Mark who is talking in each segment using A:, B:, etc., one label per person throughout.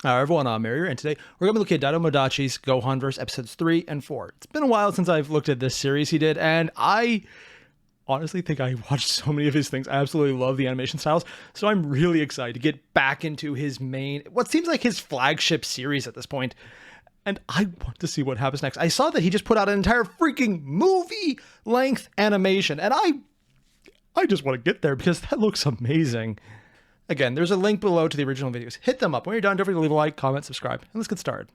A: Hi everyone, I'm Airier, and today we're going to be looking at Modachi's Gohanverse episodes 3 and 4. It's been a while since I've looked at this series he did, and I honestly think I watched so many of his things. I absolutely love the animation styles, so I'm really excited to get back into his main, what seems like his flagship series at this point. And I want to see what happens next. I saw that he just put out an entire freaking movie-length animation, and I just want to get there because that looks amazing. Again, there's a link below to the original videos. Hit them up. When you're done, don't forget to leave a like, comment, subscribe, and let's get started.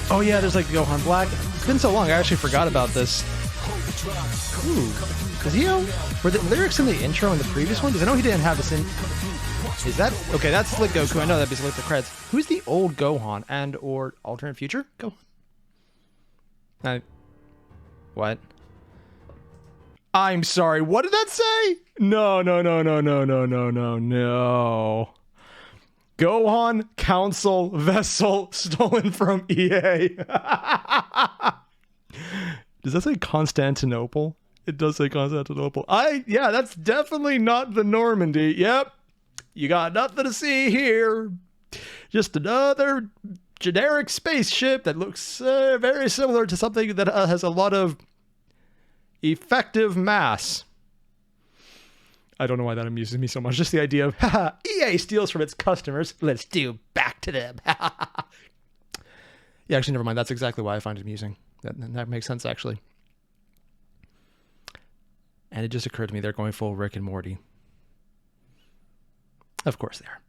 A: Oh yeah, there's like Gohan Black. It's been so long, I actually forgot about this. Ooh, is he? Were the lyrics in the intro in the previous one? Because I know he didn't have this in. Is that okay? That's Slick Goku. I know that'd be Slick the Creds. Who's the old Gohan and or alternate future Gohan? What? I'm sorry. What did that say? No. Gohan Council Vessel stolen from EA. Does that say Constantinople? It does say Constantinople. Yeah, that's definitely not the Normandy. Yep. You got nothing to see here. Just another generic spaceship that looks very similar to something that has a lot of effective mass. I don't know why that amuses me so much. Just the idea of, haha, EA steals from its customers. Let's do back to them. Yeah, actually, never mind. That's exactly why I find it amusing. That makes sense, actually. And it just occurred to me they're going full Rick and Morty. Of course they are.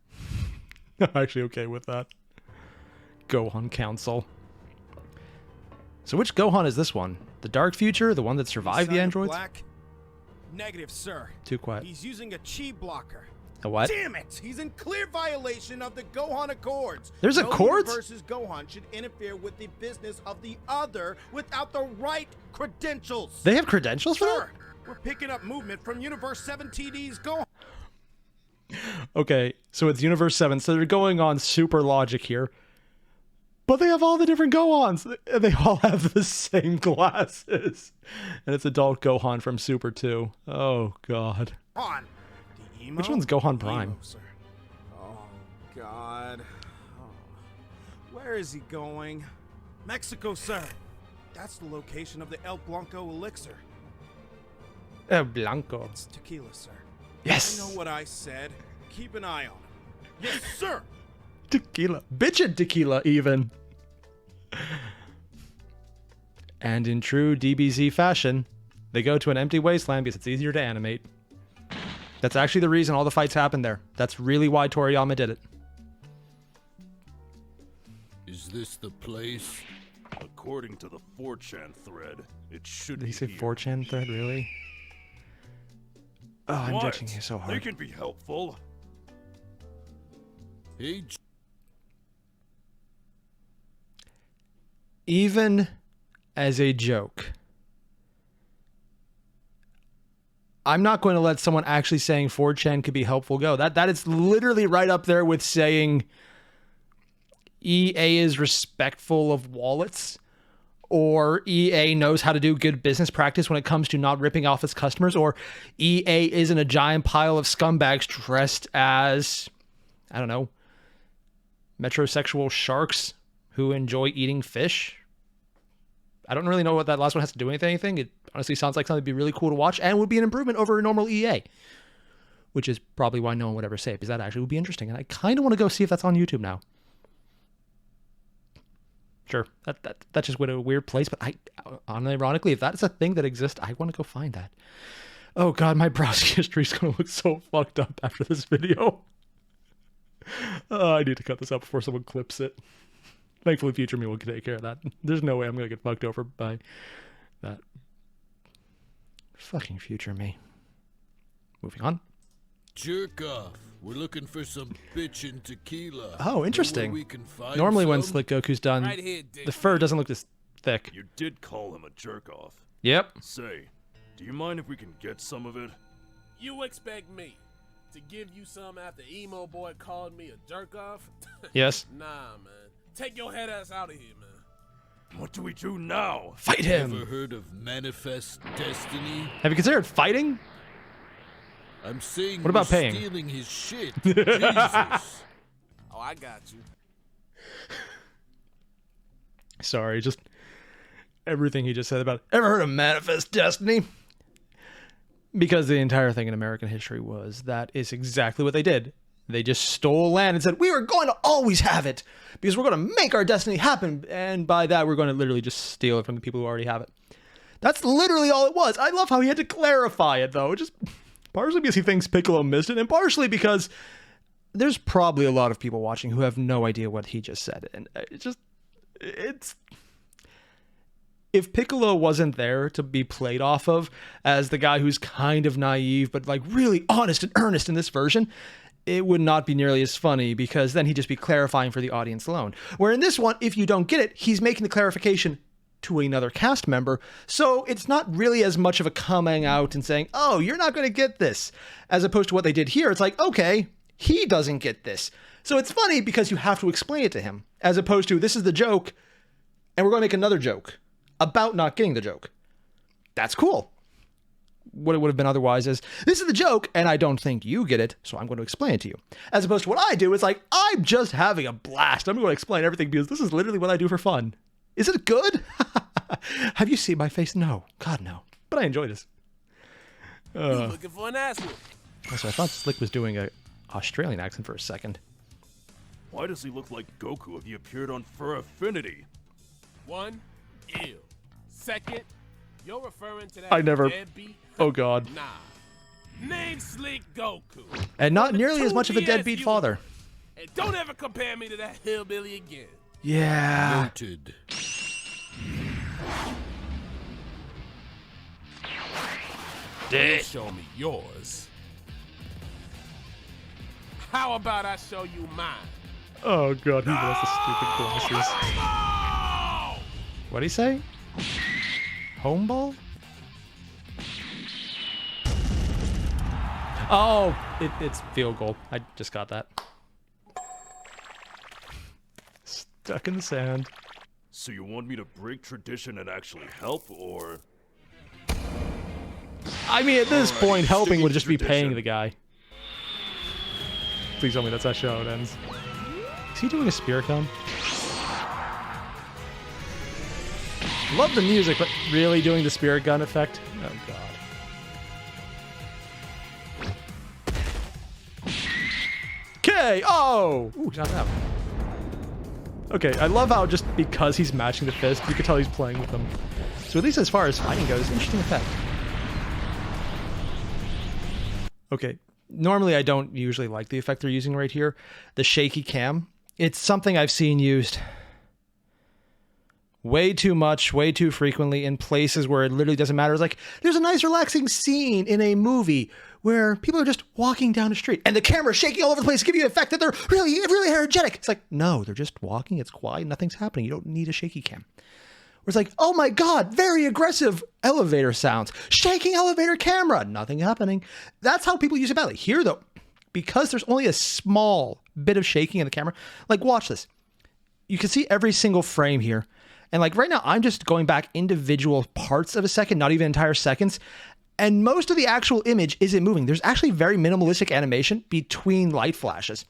A: I'm actually okay with that. Gohan Council. So which Gohan is this one? The Dark Future? The one that survived the androids?
B: Black? Negative, sir.
A: Too quiet.
B: He's using a chi blocker.
A: A what?
B: Damn it! He's in clear violation of the Gohan Accords.
A: There's Accords?
B: Versus Gohan should interfere with the business of the other without the right credentials.
A: They have credentials for that?
B: Sir, we're picking up movement from Universe 7 TD's Gohan.
A: Okay, so it's Universe 7, so they're going on super logic here. But they have all the different Gohans. They all have the same glasses. And it's adult Gohan from Super 2. Oh, God. Which one's Gohan Prime?
B: Emo, sir. Oh, God. Oh. Where is he going? Mexico, sir. That's the location of the El Blanco elixir.
A: El Blanco.
B: It's tequila, sir.
A: Yes.
B: I know what I said. Keep an eye on him. Yes, sir.
A: Tequila. Bitchin' tequila, even. And in true DBZ fashion, they go to an empty wasteland because it's easier to animate. That's actually the reason all the fights happen there. That's really why Toriyama did it.
C: Is this the place?
D: According to the 4chan thread, it should
A: Did
D: be
A: he say
D: here.
A: 4chan thread, really? Oh, I'm
D: What?
A: judging you so
D: They
A: hard.
D: can be helpful.
C: Hey,
A: Even as a joke, I'm not going to let someone actually saying 4chan could be helpful go. That is literally right up there with saying EA is respectful of wallets, or EA knows how to do good business practice when it comes to not ripping off its customers, or EA isn't a giant pile of scumbags dressed as, I don't know, metrosexual sharks who enjoy eating fish. I don't really know what that last one has to do with anything. It honestly sounds like something that'd be really cool to watch and would be an improvement over a normal EA, which is probably why no one would ever say it, because that actually would be interesting. And I kind of want to go see if that's on YouTube now. Sure, that just went to a weird place, but unironically, if that's a thing that exists, I want to go find that. Oh God, my browsing history is going to look so fucked up after this video. I need to cut this out before someone clips it. Thankfully, future me will take care of that. There's no way I'm going to get fucked over by that. Fucking future me. Moving on.
C: jerk off. We're looking for some bitchin' tequila.
A: Oh, interesting.
C: We can find
A: Normally when
C: some?
A: Slick Goku's done,
E: Right here, Dick.
A: the fur doesn't look this thick.
D: You did call him a jerk-off.
A: Yep.
D: Say, do you mind if we can get some of it?
E: You expect me to give you some after emo boy called me a jerk off?
A: Yes.
E: Nah, man. Take your head ass out of here, man.
D: What do we do now?
A: Fight him.
C: Ever heard of Manifest Destiny?
A: Have you considered fighting?
C: I'm saying
A: What about
C: you're
A: paying?
C: stealing his shit. Jesus.
E: Oh, I got you.
A: Sorry, just everything he just said about ever heard of Manifest Destiny? Because the entire thing in American history was that is exactly what they did. They just stole land and said, we are going to always have it because we're going to make our destiny happen. And by that, we're going to literally just steal it from the people who already have it. That's literally all it was. I love how he had to clarify it, though. Just partially because he thinks Piccolo missed it, and partially because there's probably a lot of people watching who have no idea what he just said. And it's... If Piccolo wasn't there to be played off of as the guy who's kind of naive, but like really honest and earnest in this version, it would not be nearly as funny because then he'd just be clarifying for the audience alone. Where in this one, if you don't get it, he's making the clarification to another cast member. So it's not really as much of a coming out and saying, oh, you're not going to get this. As opposed to what they did here. It's like, okay, he doesn't get this. So it's funny because you have to explain it to him. As opposed to, this is the joke, and we're going to make another joke about not getting the joke. That's cool. What it would have been otherwise is, this is the joke, and I don't think you get it, so I'm going to explain it to you. As opposed to what I do, it's like, I'm just having a blast. I'm going to explain everything because this is literally what I do for fun. Is it good? Have you seen my face? No. God, no. But I enjoy this.
E: You looking for an ass whoop.
A: So I thought Slick was doing an Australian accent for a second.
D: Why does he look like Goku if he appeared on Fur Affinity?
E: One, ew. Second, you're referring to that
A: I never-
E: deadbeat?
A: Oh, God.
E: Nah. Name Slick Goku.
A: And not
E: From the
A: nearly as much of a
E: 2DS
A: deadbeat father.
E: And don't ever compare me to that hillbilly again.
A: Yeah.
C: Noted.
E: You show me yours. How about I show you mine?
A: Oh, God. He wears the stupid glasses.
E: Oh!
A: What'd he say? Homeball? Oh, it's field goal. I just got that. Stuck in the sand.
D: So you want me to break tradition and actually help, or...
A: I mean, at this
D: Alright,
A: point, helping
D: sticking
A: would
D: to
A: just be paying
D: tradition.
A: the guy. Please tell me that's how it ends. Is he doing a spear cone? Love the music, but really doing the spirit gun effect? Oh, God. Oh! Ooh, not out. Okay, I love how just because he's matching the fist, you can tell he's playing with them. So at least as far as fighting goes, interesting effect. Okay, normally I don't usually like the effect they're using right here. The shaky cam. It's something I've seen used way too much, way too frequently in places where it literally doesn't matter. It's like, there's a nice relaxing scene in a movie where people are just walking down the street and the camera's shaking all over the place to give you the effect that they're really, really energetic. It's like, no, they're just walking. It's quiet. Nothing's happening. You don't need a shaky cam. Where it's like, oh my God, very aggressive elevator sounds. Shaking elevator camera. Nothing happening. That's how people use it badly. Here, though, because there's only a small bit of shaking in the camera, like, watch this. You can see every single frame here. And like right now, I'm just going back individual parts of a second, not even entire seconds. And most of the actual image isn't moving. There's actually very minimalistic animation between light flashes.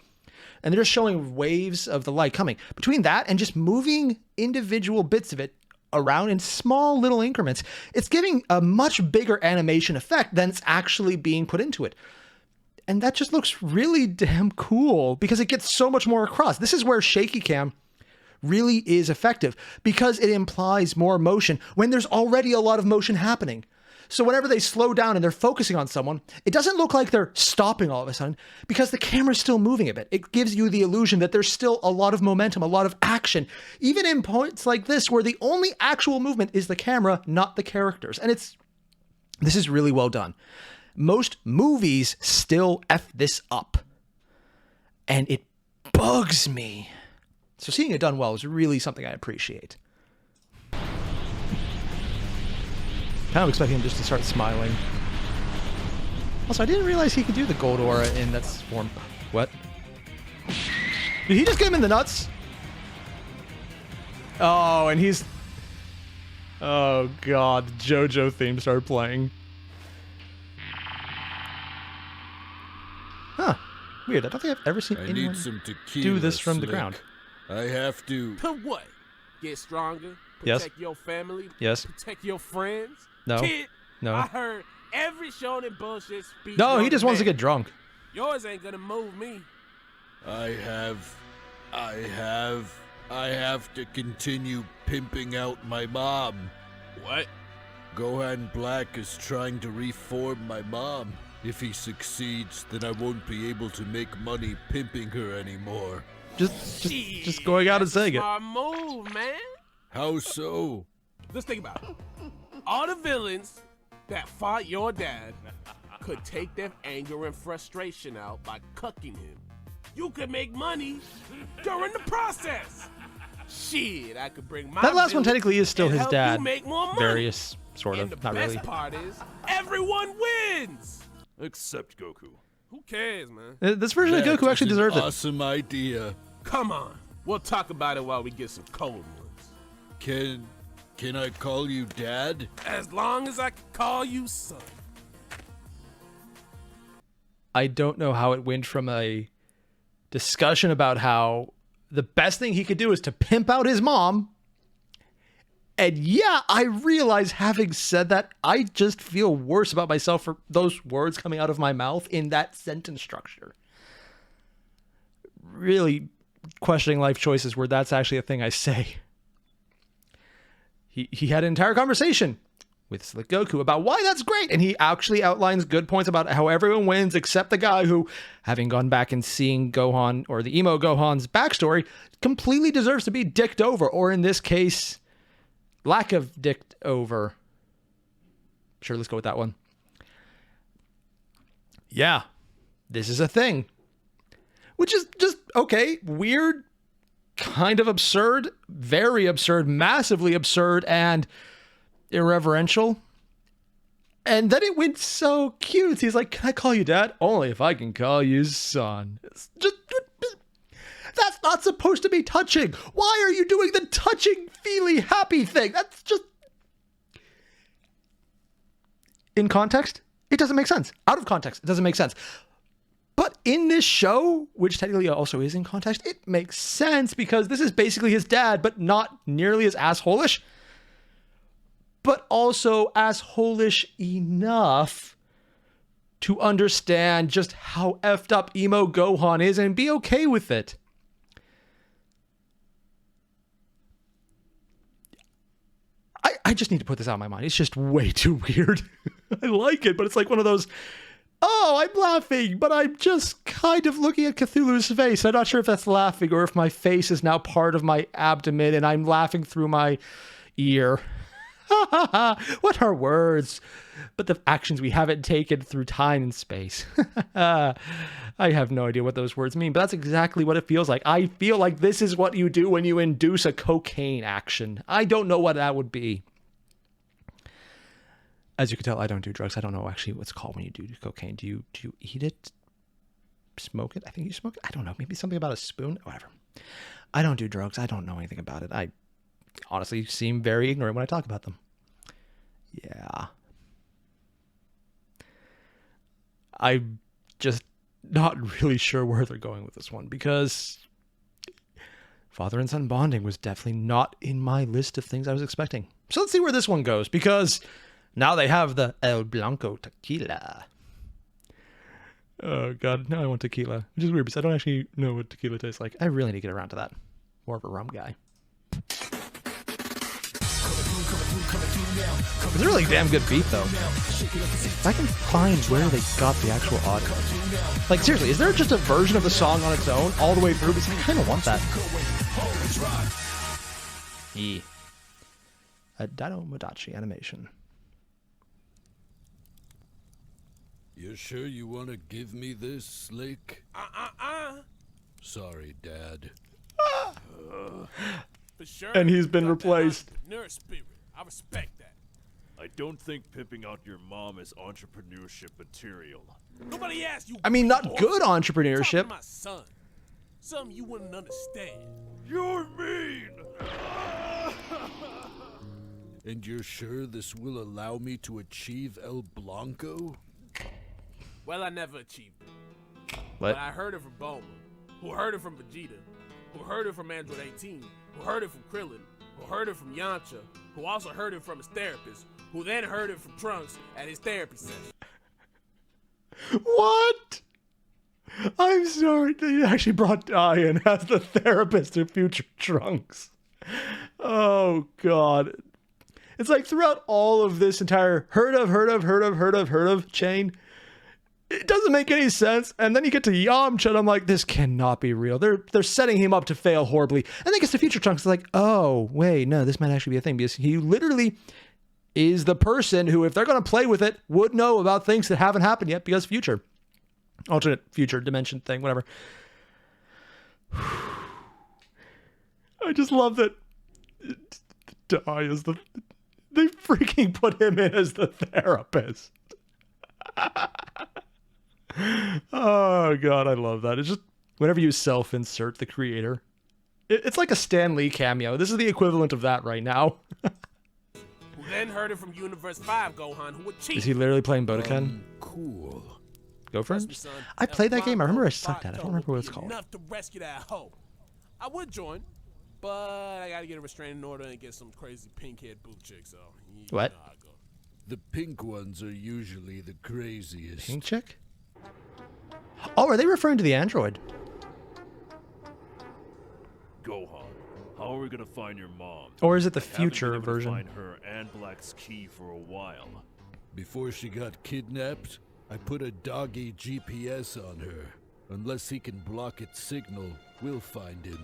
A: And they're just showing waves of the light coming. Between that and just moving individual bits of it around in small little increments, it's giving a much bigger animation effect than it's actually being put into it. And that just looks really damn cool because it gets so much more across. This is where shaky cam really is effective because it implies more motion when there's already a lot of motion happening. So whenever they slow down and they're focusing on someone, it doesn't look like they're stopping all of a sudden because the camera's still moving a bit. It gives you the illusion that there's still a lot of momentum, a lot of action, even in points like this where the only actual movement is the camera, not the characters. And this is really well done. Most movies still F this up. And it bugs me. So seeing it done well is really something I appreciate. Kind of expecting him just to start smiling. Also, I didn't realize he could do the gold aura in that form. What? Did he just get him in the nuts? Oh, and he's... Oh, God. The JoJo theme started playing. Weird. I don't think I've ever seen
C: I
A: anyone
C: need some tequila.
A: do this from the
C: Slick.
A: ground.
C: I have to.
E: To what? Get stronger?
A: Yes.
E: Protect your family?
A: Yes.
E: Protect your friends?
A: No.
E: Kid,
A: No.
E: I heard every shonen bullshit speech.
A: No, he
E: known
A: just
E: to
A: wants to
E: man.
A: get drunk.
E: Yours ain't gonna move me.
C: I have to continue pimping out my mom.
E: What?
C: Gohan Black is trying to reform my mom. If he succeeds, then I won't be able to make money pimping her anymore.
A: Just going out and saying it.
E: Smart move, man.
C: How so?
E: Let's think about it. All the villains that fought your dad could take their anger and frustration out by cucking him. You could make money during the process. Shit, I could bring my
A: That last one
E: village
A: technically is still
E: and
A: his
E: help
A: dad.
E: You make more money.
A: Various, sort
E: And
A: of.
E: the
A: Not
E: best
A: really.
E: part is, everyone wins.
D: Except Goku.
E: Who cares, man?
A: This version of
C: That
A: Goku actually
C: is an
A: deserves it.
C: awesome idea.
E: Come on, we'll talk about it while we get some cold ones.
C: Can I call you Dad?
E: As long as I can call you son.
A: I don't know how it went from a discussion about how the best thing he could do is to pimp out his mom. And yeah, I realize having said that, I just feel worse about myself for those words coming out of my mouth in that sentence structure. Really questioning life choices where that's actually a thing I say. He had an entire conversation with Slick Goku about why that's great. And he actually outlines good points about how everyone wins except the guy who, having gone back and seeing Gohan or the emo Gohan's backstory, completely deserves to be dicked over. Or in this case, lack of dicked over. Sure, let's go with that one. Yeah, this is a thing. Which is just, okay, weird, kind of absurd, very absurd, massively absurd, and irreverential. And then it went so cute. He's like, can I call you Dad? Only if I can call you son. It's just, that's not supposed to be touching. Why are you doing the touching, feely, happy thing? That's just... In context, it doesn't make sense. Out of context, it doesn't make sense. But in this show, which technically also is in context, it makes sense because this is basically his dad, but not nearly as asshole-ish. But also asshole-ish enough to understand just how effed up emo Gohan is and be okay with it. I just need to put this out of my mind. It's just way too weird. I like it, but it's like one of those, oh, I'm laughing, but I'm just kind of looking at Cthulhu's face. I'm not sure if that's laughing or if my face is now part of my abdomen and I'm laughing through my ear. What are words? But the actions we haven't taken through time and space. I have no idea what those words mean, but that's exactly what it feels like. I feel like this is what you do when you induce a cocaine action. I don't know what that would be. As you can tell, I don't do drugs. I don't know actually what's called when you do cocaine. Do you eat it? Smoke it? I think you smoke it. I don't know. Maybe something about a spoon? Whatever. I don't do drugs. I don't know anything about it. I honestly seem very ignorant when I talk about them. Yeah. I'm just not really sure where they're going with this one because father and son bonding was definitely not in my list of things I was expecting. So let's see where this one goes because now they have the El Blanco tequila. Oh, God. Now I want tequila. Which is weird because I don't actually know what tequila tastes like. I really need to get around to that. More of a rum guy. It's a really damn good beat, though. If I can find where they got the actual audio. Like, seriously, is there just a version of the song on its own all the way through? Because I kind of want that. A Dadomodachi animation.
C: You sure you want to give me this, Slick? Sorry, Dad.
E: For sure.
A: And he's been
E: You got
A: replaced.
E: that entrepreneur spirit. I respect that.
D: I don't think pimping out your mom is entrepreneurship material.
E: Nobody asked you.
A: I mean, not
E: boy.
A: good
E: I'm talking to
A: entrepreneurship.
E: my son. Something you wouldn't understand.
D: You're mean!
C: And you're sure this will allow me to achieve El Blanco?
E: Well, I never achieved it.
A: What?
E: But I heard it from Bulma, who heard it from Vegeta, who heard it from Android 18, who heard it from Krillin, who heard it from Yamcha, who also heard it from his therapist, who then heard it from Trunks at his therapy session.
A: What? I'm sorry. They actually brought Dai in as the therapist of future Trunks. Oh, God. It's like throughout all of this entire heard of chain, it doesn't make any sense. And then you get to Yamcha, and I'm like, this cannot be real. They're setting him up to fail horribly. And then it gets to future Trunks. It's like, oh, wait, no, this might actually be a thing. Because he literally is the person who, if they're going to play with it, would know about things that haven't happened yet because future. Alternate future dimension thing, whatever. I just love that Dai is the... They freaking put him in as the therapist. Oh, God, I love that. It's just, whenever you self-insert the creator, it's like a Stan Lee cameo. This is the equivalent of that right now.
E: Who then heard it from Universe 5 Gohan, who would cheat.
A: Is he literally playing Budokan?
C: Cool.
A: Go for
E: Trust
A: him?
E: me, son,
A: I played that
E: El
A: game. I remember I
E: Bronco
A: sucked at it. I don't remember what it's
E: would be
A: called.
E: Enough to rescue that hoe. I would join, but I gotta get a restraining order and get some crazy pink-haired boot chick, so...
A: What?
E: know how it go.
C: The pink ones are usually the craziest.
A: Pink chick? Oh, are they referring to the android?
D: Gohan, how are we gonna find your mom?
A: Or is it the
D: We haven't been
A: future
D: able to
A: version?
D: Find her and Black's key for a while.
C: Before she got kidnapped, I put a doggy GPS on her. Unless he can block its signal, we'll find him.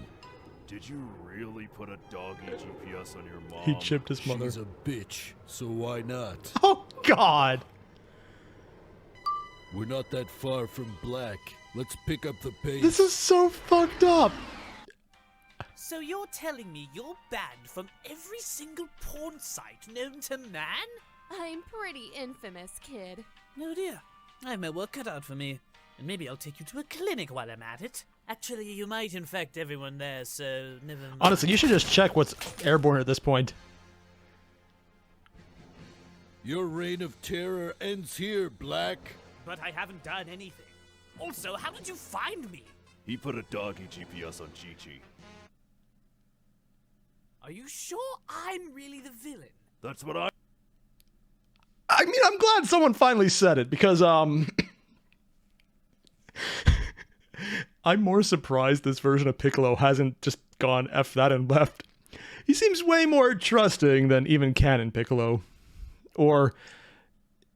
D: Did you really put a doggy GPS on your mom?
A: He chipped his mother.
C: She's a bitch, so why not?
A: Oh, God.
C: We're not that far from Black. Let's pick up the pace.
A: This is so fucked up.
F: So you're telling me you're banned from every single porn site known to man?
G: I'm pretty infamous, kid.
F: Oh dear. I have my work cut out for me. And maybe I'll take you to a clinic while I'm at it. Actually, you might infect everyone there, so never mind.
A: Honestly, you should just check what's airborne at this point.
C: Your reign of terror ends here, Black.
F: But I haven't done anything. Also, how did you find me?
D: He put a doggy GPS on Chi-Chi.
F: Are you sure I'm really the villain?
D: That's what I...
A: I mean, I'm glad someone finally said it because, I'm more surprised this version of Piccolo hasn't just gone F that and left. He seems way more trusting than even canon Piccolo. Or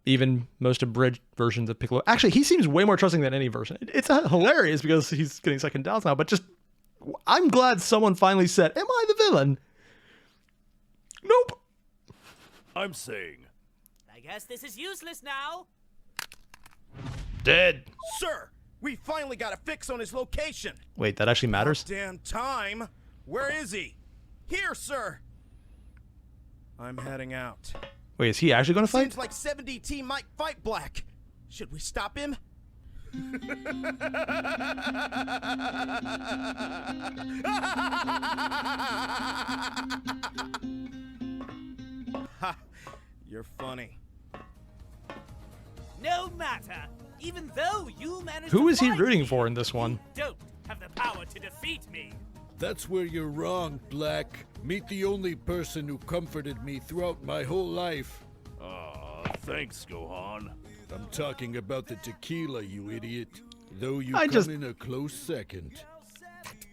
A: even most abridged versions of Piccolo. Actually, he seems way more trusting than any version. It's hilarious because he's getting second downs now, but just, I'm glad someone finally said, am I the villain? Nope.
D: I'm saying...
F: I guess this is useless now.
A: Dead.
B: Sir, we finally got a fix on his location.
A: Wait, that actually matters?
B: Damn time. Where is he? Here, sir. I'm heading out.
A: Wait, is he actually going to fight?
B: Seems like 7DT might fight Black. Should we stop him? Ha! You're funny.
F: No matter. Even though you managed
A: Who
F: to
A: is he
F: find
A: rooting
F: me,
A: for in this one?
F: You don't have the power to defeat me.
C: That's where you're wrong, Black. Meet the only person who comforted me throughout my whole life.
D: Thanks, Gohan.
C: I'm talking about the tequila, you idiot. Though you
A: I
C: come
A: just-
C: in a close second.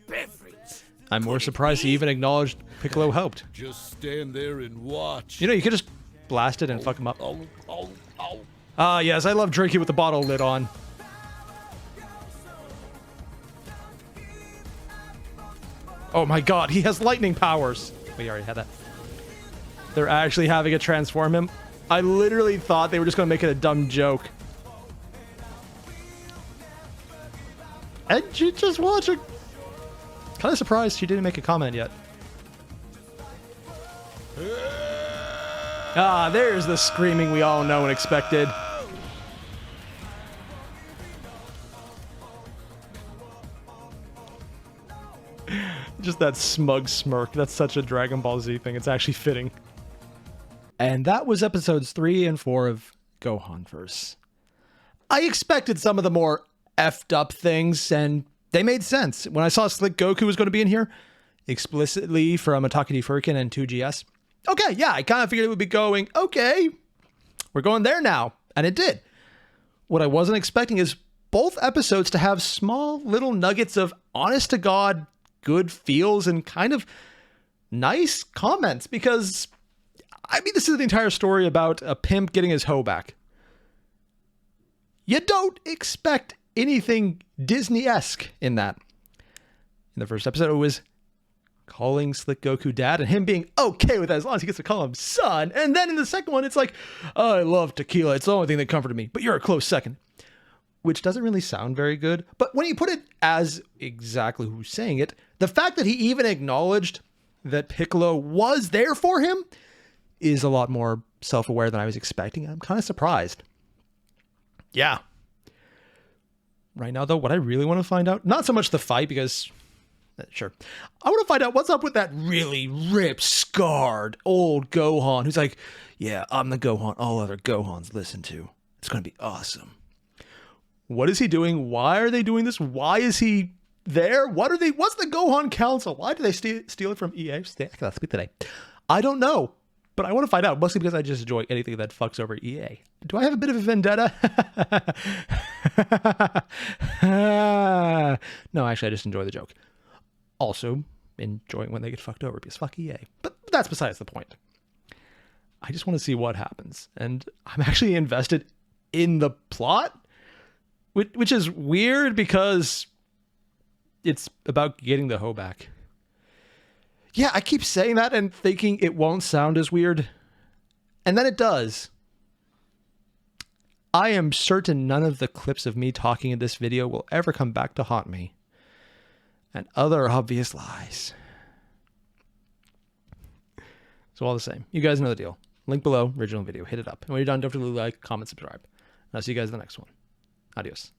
F: Beverage.
A: I'm more surprised he even acknowledged Piccolo helped.
C: Just stand there and watch.
A: You know, you could just blast it and fuck him up.
C: Oh, oh, oh.
A: Ah, yes, I love drinking with the bottle lid on. Oh my god, he has lightning powers. We already had that. They're actually having it transform him. I literally thought they were just going to make it a dumb joke. And you just watch it. Kind of surprised she didn't make a comment yet. Ah, there's the screaming we all know and expected. Just that smug smirk. That's such a Dragon Ball Z thing. It's actually fitting. And that was episodes 3 and 4 of Gohanverse. I expected some of the more effed up things, and they made sense. When I saw Slick Goku was going to be in here, explicitly from Attack Furkin and 2GS, okay, yeah, I kind of figured it would be going, okay, we're going there now. And it did. What I wasn't expecting is both episodes to have small little nuggets of honest to God good feels and kind of nice comments, because I mean, this is the entire story about a pimp getting his hoe back. You don't expect anything Disney-esque in that. In the first episode, it was calling Slick Goku dad and him being okay with that as long as he gets to call him son. And then in the second one, it's like, oh, I love tequila. It's the only thing that comforted me, but you're a close second. Which doesn't really sound very good. But when you put it as exactly who's saying it, the fact that he even acknowledged that Piccolo was there for him is a lot more self-aware than I was expecting. I'm kind of surprised. Yeah. Right now, though, what I really want to find out, not so much the fight, because sure, I want to find out what's up with that really ripped, scarred old Gohan who's like, yeah, I'm the Gohan all other Gohans listen to. It's going to be awesome. What is he doing? Why are they doing this? Why is he there? What's the Gohan Council? Why did they steal it from EA? Let's speak today. I don't know, but I want to find out, mostly because I just enjoy anything that fucks over EA. Do I have a bit of a vendetta? No, actually, I just enjoy the joke. Also, enjoying when they get fucked over, because fuck EA. But that's besides the point. I just want to see what happens. And I'm actually invested in the plot, which is weird because it's about getting the hoe back. Yeah, I keep saying that and thinking it won't sound as weird. And then it does. I am certain none of the clips of me talking in this video will ever come back to haunt me. And other obvious lies. So all the same, you guys know the deal. Link below, original video, hit it up. And when you're done, don't forget to like, comment, subscribe. And I'll see you guys in the next one. Adios.